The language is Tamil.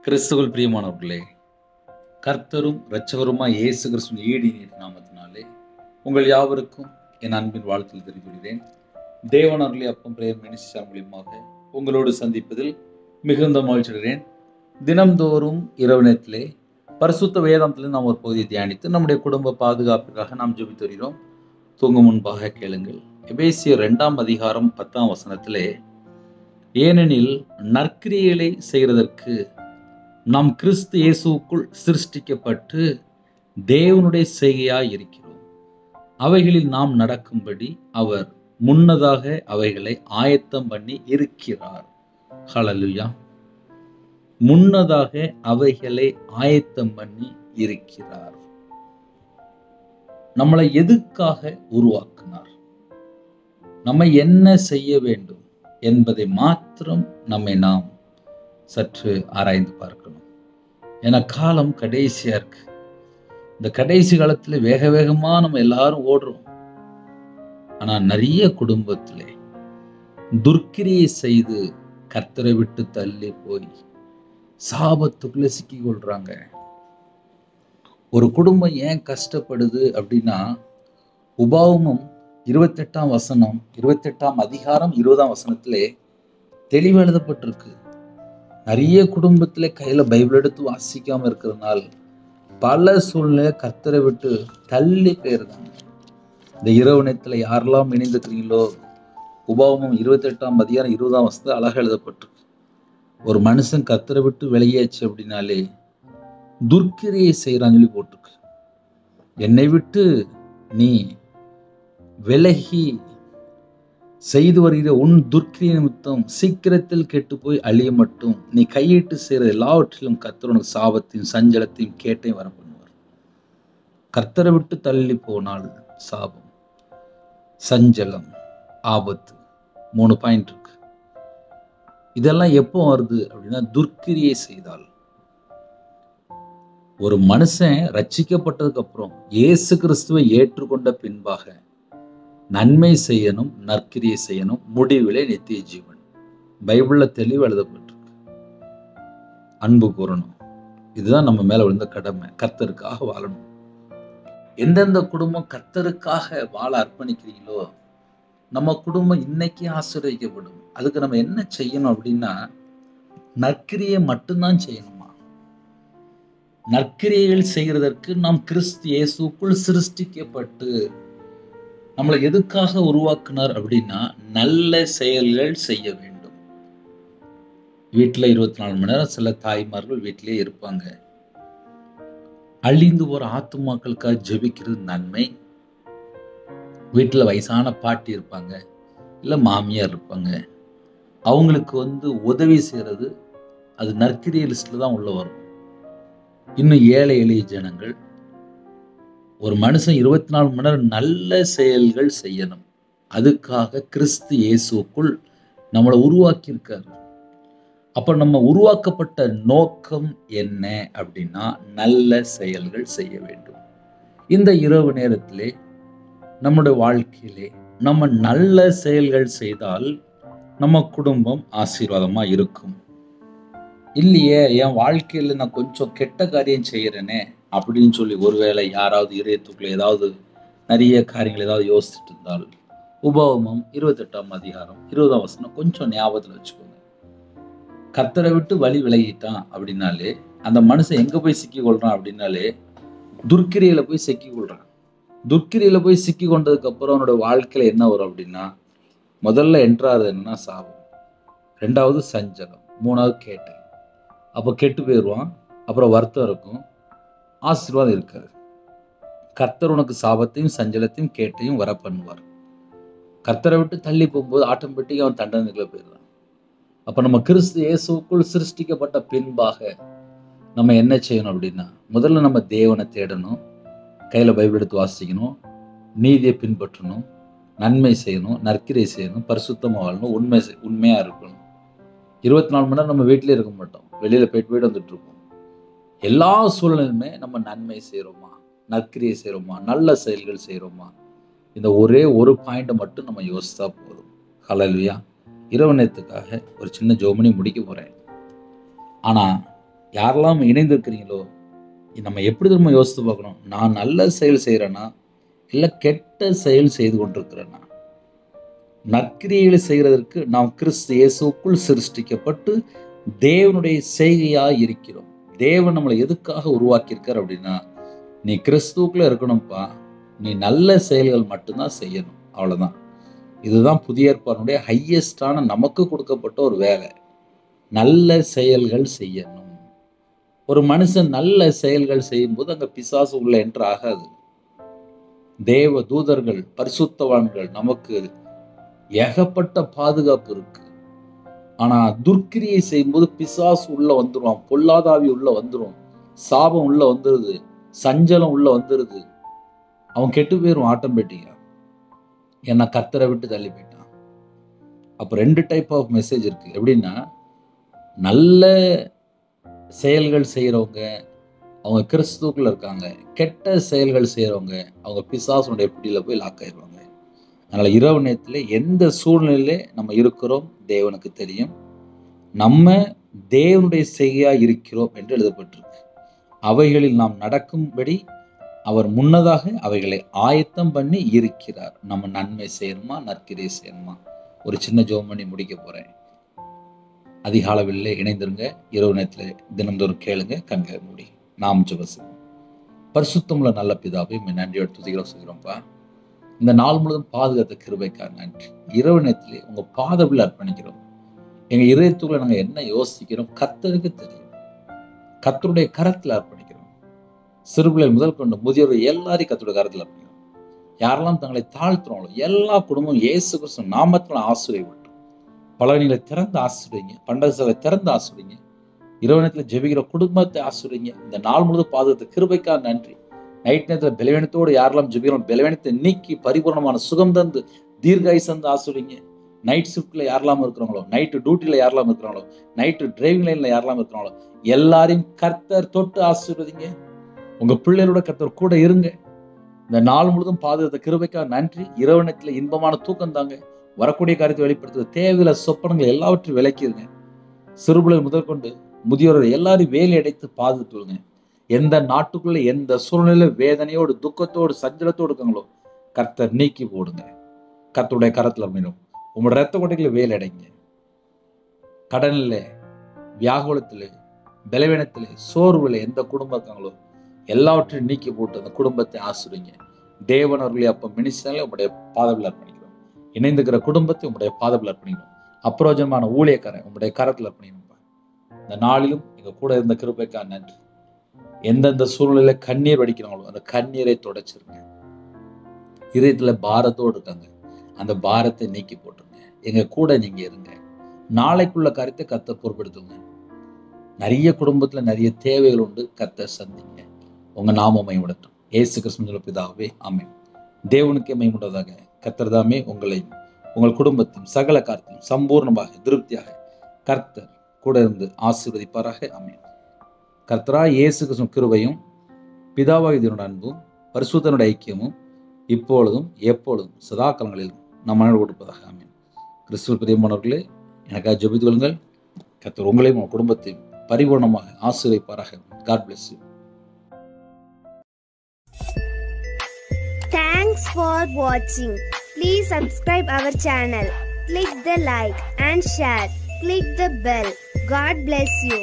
கிறிஸ்துவுக்குள் பிரியமானவர்களே, கர்த்தரும் இரட்சகருமாய் இயேசு கிறிஸ்துவின் ஈடின் நாமத்தினாலே உங்கள் யாவருக்கும் என் அன்பின் வாழ்த்தில் தெரிவிக்கிறேன். தேவன் அருளி அப்பம் பிரேயர் மினிஸ்ட்ரி மூலியமாக உங்களோடு சந்திப்பதில் மிகுந்த மகிழ்ச்சிகிறேன். தினம்தோறும் இரவு நேரத்திலே பரிசுத்த வேதாந்தத்தில் நாம் ஒரு பகுதியை தியானித்து நம்முடைய குடும்ப பாதுகாப்பிற்காக நாம் ஜெபித்து வருகிறோம். தூங்கும் முன்பாக கேளுங்கள். எபேசியர் 2 அதிகாரம் 10 வசனத்திலே, ஏனெனில் நற்கிரியைகளை செய்கிறதற்கு நாம் கிறிஸ்து இயேசுவுக்குள் சிருஷ்டிக்கப்பட்டு தேவனுடைய செய்கையாய் இருக்கிறோம். அவைகளில் நாம் நடக்கும்படி அவர் முன்னதாக அவைகளை ஆயத்தம் பண்ணி இருக்கிறார். ஹல்லேலூயா. முன்னதாக அவைகளை ஆயத்தம் பண்ணி இருக்கிறார். நம்மளை எதுக்காக உருவாக்கினார், நம்ம என்ன செய்ய வேண்டும் என்பதை மாத்திரம் நாம் சற்று ஆராய்ந்து பார்க்கணும். ஏன்னா காலம் கடைசியா இருக்கு. இந்த கடைசி காலத்துல வேக வேகமா நம்ம எல்லாரும் ஓடுறோம். ஆனா நிறைய குடும்பத்திலே துர்க்கிரியை செய்து கர்த்தரை விட்டு தள்ளி போய் சாபத்துக்குள்ள சிக்கி கொள்றாங்க. ஒரு குடும்பம் ஏன் கஷ்டப்படுது அப்படின்னா, உபாகமம் 28 அதிகாரம் 20 வசனத்திலே தெளிவு எழுதப்பட்டிருக்கு. நிறைய குடும்பத்துல கையில பைபிள் எடுத்து வாசிக்காம இருக்கிறதுனால பல சூழ்நிலை கர்த்தரை விட்டு தள்ளி போயிருந்தாங்க. இந்த இரவு நேரத்துல யாரெல்லாம் இணைந்துக்கிறீங்களோ, உபாகமம் 28 அதிகாரம் 20 வசனத்துல அழகா எழுதப்பட்டிருக்கு. ஒரு மனுஷன் கர்த்தரை விட்டு விலகியாச்சு அப்படின்னாலே துர்க்கிரியை செய்யறான்னு சொல்லி போட்டிருக்கு. என்னை விட்டு நீ விலகி செய்து வருகிற உன் துர்க்கிரிய நிமித்தம் சீக்கிரத்தில் கெட்டு போய் அழிய மட்டும் நீ கையிட்டு செய்கிற எல்லாவற்றிலும் கர்த்தர் உனக்கு சாபத்தையும் சஞ்சலத்தையும் கேட்டையும் வர பண்ணுவார். கர்த்தரை விட்டு தள்ளி போனால் சாபம், சஞ்சலம், ஆபத்து, 3 பாயிண்ட் இருக்கு. இதெல்லாம் எப்போ வருது அப்படின்னா, துர்க்கிரியை செய்தால். ஒரு மனுஷன் ரட்சிக்கப்பட்டதுக்கு அப்புறம் இயேசு கிறிஸ்துவை ஏற்றுக்கொண்ட பின்பாக நன்மை செய்யணும், நற்கிரியை செய்யணும், முடிவிலே நித்திய ஜீவன். பைபிள்ல தெளிவு எழுதப்பட்டிருக்கு. அன்பு கூறணும், இதுதான் நம்ம மேல விழுந்த கடமை. கர்த்தருக்காக வாழணும். எந்தெந்த குடும்பம் கர்த்தருக்காக வாழ அர்ப்பணிக்கிறீங்களோ நம்ம குடும்பம் இன்னைக்கு ஆசீர்வதிக்கப்படும். அதுக்கு நம்ம என்ன செய்யணும் அப்படின்னா, நற்கிரியை மட்டும்தான் செய்யணுமா. நற்கிரியைகள் செய்கிறதற்கு நாம் கிறிஸ்து இயேசுக்குள் சிருஷ்டிக்கப்பட்டு, நம்மளை எதுக்காக உருவாக்குனார் அப்படின்னா, நல்ல செயல்கள் செய்ய வேண்டும். வீட்டுல 24 மணி நேரம் சில தாய்மார்கள் வீட்டிலே இருப்பாங்க. அழிந்து போற ஆத்துமாக்களுக்காக ஜெபிக்கிறது நன்மை. வீட்டுல வயசான பாட்டி இருப்பாங்க, இல்ல மாமியார் இருப்பாங்க. அவங்களுக்கு உதவி செய்யறது அது நற்கிரிய லிஸ்ட்ல தான் உள்ள வரும். இன்னும் ஏழை எளிய ஜனங்கள், ஒரு மனுஷன் 24 மணி நேரம் நல்ல செயல்கள் செய்யணும். அதுக்காக கிறிஸ்து இயேசுக்குள் நம்மளை உருவாக்கி இருக்காரு. அப்ப நம்ம உருவாக்கப்பட்ட நோக்கம் என்ன அப்படின்னா, நல்ல செயல்கள் செய்ய வேண்டும். இந்த இரவு நேரத்திலே நம்முடைய வாழ்க்கையிலே நம்ம நல்ல செயல்கள் செய்தால் நம்ம குடும்பம் ஆசீர்வாதமா இருக்கும். இல்லையே, என் வாழ்க்கையில நான் கொஞ்சம் கெட்ட காரியம் செய்யறேனே அப்படின்னு சொல்லி ஒருவேளை யாராவது இதயத்துக்குள்ள ஏதாவது நிறைய காரியங்கள் ஏதாவது யோசிச்சுட்டு இருந்தால், உபாகமம் 28 அதிகாரம் 20 வசனம் கொஞ்சம் ஞாபகத்துல வச்சுக்கோங்க. கர்த்தரை விட்டு வழி விலகிட்டான் அப்படின்னாலே, அந்த மனுஷன் எங்க போய் சிக்கி கொள்றான் அப்படின்னாலே, துர்க்கிரியில போய் சிக்கி கொள்றான். துர்க்கிரியில போய் சிக்கி கொண்டதுக்கு அப்புறம் அவனோட வாழ்க்கையில என்ன வரும் அப்படின்னா, முதல்ல என்றாவது என்னன்னா சாபம், 2வது சஞ்சலம், 3வது கேட்டை. அப்ப கெட்டு போயிடுவான். அப்புறம் வருத்தம் இருக்கும், ஆசீர்வாதம் இருக்காது. கர்த்தர் உனக்கு சாபத்தையும் சஞ்சலத்தையும் கேட்டையும் வர பண்ணுவார். கர்த்தரை விட்டு தள்ளி போகும்போது ஆட்டோமேட்டிக்கா அவன் தண்டனைக்குள்ள போயிடுறான். அப்ப நம்ம கிறிஸ்து இயேசுக்குள் சிருஷ்டிக்கப்பட்ட பின்பாக நம்ம என்ன செய்யணும் அப்படின்னா, முதல்ல நம்ம தேவனை தேடணும், கையில பைபிள் எடுத்து வாசிக்கணும், நீதியை பின்பற்றணும், நன்மை செய்யணும், நற்கிரியை செய்யணும், பரிசுத்தமா வாழணும், உண்மையா இருக்கணும். 24 மணி நேரம் நம்ம வீட்டிலே இருக்க மாட்டோம், வெளியில போயிட்டு வந்துட்டு இருப்போம். எல்லா சூழ்நிலையுமே நம்ம நன்மை செய்யறோமா, நற்கிரியை செய்யறோமா, நல்ல செயல்கள் செய்யறோமா, இந்த ஒரே ஒரு பாயிண்ட் மட்டும் நம்ம யோசித்தா போதும். ஹல்லேலூயா. இரவு நேரத்துக்காக ஒரு சின்ன ஜெபம் பண்ணி முடிக்க போறேன். ஆனா யாரெல்லாம் இணைந்திருக்கிறீங்களோ, நம்ம எப்படி திரும்ப யோசித்து பார்க்கணும், நான் நல்ல செயல் செய்கிறேன்னா இல்லை கெட்ட செயல் செய்து கொண்டிருக்கிறேன்னா? நற்கிரியைகளை செய்கிறதற்கு நாம் கிறிஸ்து இயேசுக்குள் சிருஷ்டிக்கப்பட்டு தேவனுடைய செய்கையாக இருக்கிறோம். தேவன் நம்மளை எதுக்காக உருவாக்கியிருக்கார் அப்படின்னா, நீ கிறிஸ்துவுக்குள்ள இருக்கணும்ப்பா, நீ நல்ல செயல்கள் மட்டும்தான் செய்யணும், அவ்வளோதான். இதுதான் புதிய ஏற்பாடுடைய ஹையஸ்டான நமக்கு கொடுக்கப்பட்ட ஒரு வேலை. நல்ல செயல்கள் செய்யணும். ஒரு மனுஷன் நல்ல செயல்கள் செய்யும்போது அங்கே பிசாசு உள்ள என்ட்ரு ஆகாது. தேவ தூதர்கள், பரிசுத்தவான்கள், நமக்கு ஏகப்பட்ட பாதுகாப்பு இருக்கு. ஆனா துர்க்கிரியை செய்யும்போது பிசாசு உள்ள வந்துருவான், பொல்லாதாவி உள்ள வந்துடும், சாபம் உள்ள வந்துருது, சஞ்சலம் உள்ள வந்துருது. அவன் கெட்டு போயிடுவான் ஆட்டோமேட்டிக்கா. ஏன்னா கர்த்தரை விட்டு தள்ளி போயிட்டான். அப்போ 2 டைப் ஆஃப் மெசேஜ் இருக்கு. எப்படின்னா, நல்ல செயல்கள் செய்கிறவங்க அவங்க கிறிஸ்துவுக்குள்ள இருக்காங்க, கெட்ட செயல்கள் செய்கிறவங்க அவங்க பிசாசுடைய பிடியில் போய் லாக் ஆயிடுவாங்க. அதனால் இரவு நேரத்தில் எந்த சூழ்நிலையிலே நம்ம இருக்கிறோம் தேவனுக்கு தெரியும். நம்ம தேவனுடைய செய்கையாக இருக்கிறோம் என்று எழுதப்பட்டிருக்கு. அவைகளில் நாம் நடக்கும்படி அவர் முன்னதாக அவைகளை ஆயத்தம் பண்ணி இருக்கிறார். நம்ம நன்மை செய்யணுமா நற்கிரியை செய்யணுமா? ஒரு சின்ன ஜெபம் பண்ணி முடிக்க போகிறேன். அதிகாலவில் இணைந்திருங்க. இரவு நேரத்தில் தினந்தோறும் கேளுங்க. கண்களை மூடி நாம் ஜெபம் செய்வோம். பரிசுத்தமுள்ள நல்ல பிதாவை நன்றியோடு துதிக்கிறோம் சொல்கிறோம்ப்பா. இந்த நாள் முழுவதும் பாதுகாத்த கிருபைக்காக நன்றி. இரவு நேரத்திலே உங்கள் பாதவில் அர்ப்பணிக்கிறோம். எங்கள் இதயத்துக்குள்ள நாங்கள் என்ன யோசிக்கிறோம் கர்த்தருக்கு தெரியும். கர்த்தருடைய கரத்தில் அர்ப்பணிக்கிறோம். சிறுபிள்ளை முதல் கொண்டு முதியோர் எல்லாரையும் கர்த்தருடைய கரத்தில் அர்ப்பணிக்கிறோம். யாரெல்லாம் தங்களை தாழ்த்துறாங்களோ எல்லா குடும்பம் இயேசு கிறிஸ்து நாமத்தில் ஆசீர்வதிக்கப்படும். பலவீனங்களை திறந்து ஆசீர்வதிங்க, பண்டகங்களை திறந்து ஆசீர்வதிங்க. இரவு நேரத்தில் ஜெபிக்கிற குடும்பத்தை ஆசீர்வதிங்க. இந்த நாள் முழுவதும் பாதுகாத்த கிருபைக்காக நன்றி. நைட் நேரத்தில் பலவீனத்தோடு யாரெல்லாம் ஜெபிக்கிறோம் பலவீனத்தை நீக்கி பரிபூர்ணமான சுகம் தந்து தீர்காயுசு தந்து ஆசீர்வதிங்க. நைட் ஷிஃப்ட்ல யாரெல்லாம் இருக்கிறாங்களோ, நைட்டு டியூட்டியில் யாரெல்லாம் இருக்கிறாங்களோ, நைட்டு டிரைவிங் லைன்ல யாரெல்லாம் இருக்கிறாங்களோ எல்லாரையும் கர்த்தர் தொட்டு ஆசீர்வதிங்க. உங்க பிள்ளைகளோட கர்த்தர் கூட இருங்க. இந்த நாள் முழுவதும் பாதுகாத்த கிருபைக்காக நன்றி. இரவு நேரத்தில் இன்பமான தூக்கம் தாங்க. வரக்கூடிய காரியத்தை வெளிப்படுத்துவது தேவையில்லை சொப்பனங்கள் எல்லாவற்றையும் விளக்கிடுங்க. சிறுபிள்ளைகள் முதற்கொண்டு முதியோரை எல்லாரையும் வேலை அடைத்து பாதுகாத்துருங்க. எந்த நாட்டுக்குள்ள எந்த சூழ்நிலை வேதனையோடு துக்கத்தோடு சஞ்சலத்தோடு இருக்காங்களோ கர்த்தர் நீக்கி போடுங்க. கர்த்தருடைய கரத்துல மீண்டும் உங்களோட ரத்த கொட்டைகளை வேலை அடைங்க. கடனில், வியாகுலத்தில், பலவீனத்தில், சோர்வில் எந்த குடும்பம் இருக்காங்களோ எல்லாவற்றையும் நீக்கி போட்டு அந்த குடும்பத்தை ஆசிரியங்க. தேவன் அவர்களே அப்போ மினிஸ்டர்ல உங்களுடைய பாதவில் அர்ப்பணிக்கிறோம். இணைந்துக்கிற குடும்பத்தை உங்களுடைய பாதவில் அர்ப்பணிக்கிறோம். அப்பிரோஜனமான ஊழியக்காரன் உங்களுடைய கரத்தில் அர்ப்பணிக்கணும். இந்த நாளிலும் எங்க கூட இருந்த கிருபைக்காக நன்றி. எந்தெந்த சூழ்நிலையில கண்ணீர் வடிக்கிறாங்களோ அந்த கண்ணீரை தொடச்சிருங்க. இதயத்துல பாரத்தோடு இருக்காங்க, அந்த பாரத்தை நீக்கி போட்டுருங்க. எங்க கூட நீங்க இருங்க. நாளைக்குள்ள காரியத்தை கர்த்தர் பொறுப்படுத்துங்க. நிறைய குடும்பத்துல நிறைய தேவைகள் உண்டு, கர்த்தர் சந்திங்க. உங்க நாமம் மகிமைப்படட்டும். இயேசு கிறிஸ்துவின் பிதாவே ஆமென். தேவனுக்கே மகிமையுண்டதாக. கர்த்தர் தாமே உங்களையும் உங்கள் குடும்பத்தையும் சகல காரியத்தையும் சம்பூர்ணமாக திருப்தியாக கர்த்தர் கூட இருந்து ஆசீர்வதிப்பாராக. ஆமென். கர்த்தராகிய இயேசு கிறிஸ்துவின் கிருபையும் பிதாவாகிய தேவனுடைய அன்பும் பரிசுத்தனுடைய ஐக்கியமும் இப்பொழுதும் எப்பொழுதும் சதா காலங்களிலும் நம் மனதில் கொடுப்பதாக. ஆமென். கிறிஸ்துவில் பிரியமானவர்களே, எனக்காக ஜெபித்துக் கொள்ளுங்கள். கர்த்தர் உங்களையும் உங்கள் குடும்பத்தையும் பரிபூர்ணமாக ஆசீர்வதிப்பாராக. God bless you. Thanks for watching. Please subscribe our channel. Click the like and share. Click the bell. God bless you.